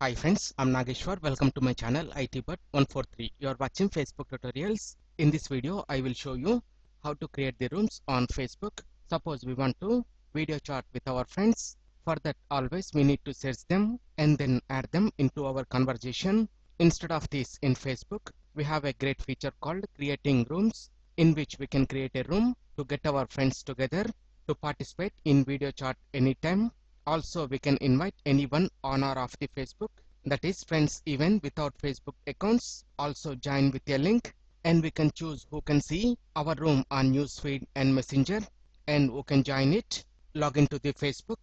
Hi friends, I'm Nageshwar. Welcome to my channel ITbot143. You are watching Facebook tutorials. In this video, I will show you how to create the rooms on Facebook. Suppose we want to video chat with our friends. For that, always we need to search them and then add them into our conversation. Instead of this in Facebook, we have a great feature called creating rooms, in which we can create a room to get our friends together to participate in video chat anytime. Also, we can invite anyone on or off the Facebook, that is friends even without Facebook accounts, also join with a link, and we can choose who can see our room on newsfeed and messenger and who can join it. Log into the Facebook.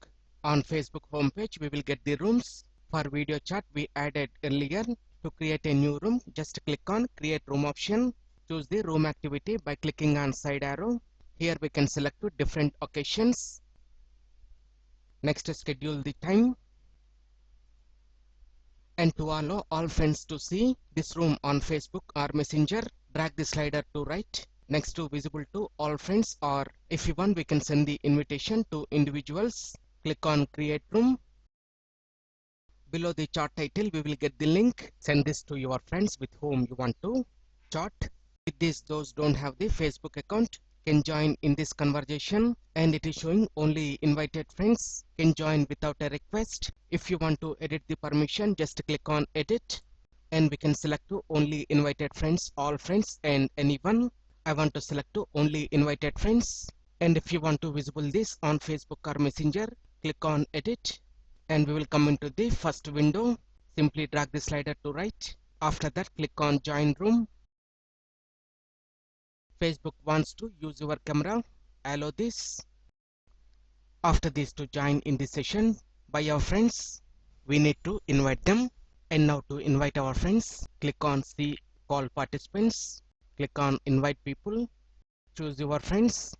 On Facebook homepage, we will get the rooms. For video chat, we added earlier. To create a new room, just click on create room option. Choose the room activity by clicking on side arrow. Here we can select to different occasions. Next, schedule the time, and to allow all friends to see this room on Facebook or Messenger, drag the slider to right next to visible to all friends, or if you want we can send the invitation to individuals. Click on create room. Below the chat title we will get the link. Send this to your friends with whom you want to chat. With this, those don't have the Facebook account can join in this conversation, and it is showing only invited friends can join without a request. If you want to edit the permission, just click on edit and we can select to only invited friends, all friends and anyone. I want to select to only invited friends. And if you want to visible this on Facebook or Messenger, click on edit and we will come into the first window. Simply drag the slider to right. After that, click on join room. Facebook wants to use your camera. Allow this. After this, to join in this session by our friends, we need to invite them. And now to invite our friends, click on see call participants. Click on invite people. Choose your friends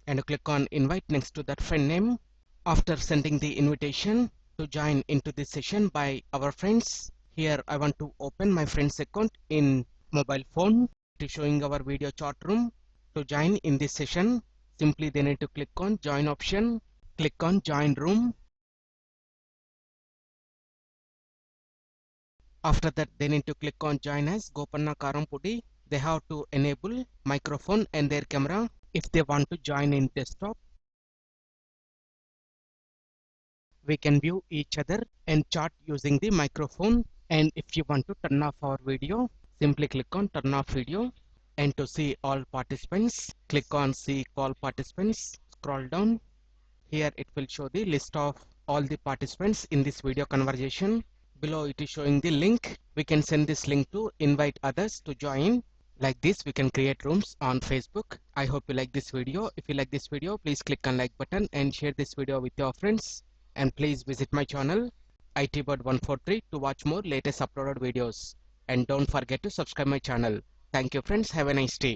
and click on invite next to that friend name. After sending the invitation to join into this session by our friends, here I want to open my friend's account in mobile phone. To showing our video chat room. To join in this session, simply they need to click on join option. Click on join room. After that, they need to click on join as Gopanna Karampudi. They have to enable microphone and their camera if they want to join in desktop. We can view each other and chat using the microphone. And if you want to turn off our video, simply click on turn off video. And to see all participants, click on see call participants. Scroll down. Here it will show the list of all the participants in this video conversation. Below it is showing the link. We can send this link to invite others to join. Like this, we can create rooms on Facebook. I hope you like this video. If you like this video, please click on like button and share this video with your friends. And please visit my channel ITbot143 to watch more latest uploaded videos. And don't forget to subscribe my channel. Thank you friends. Have a nice day.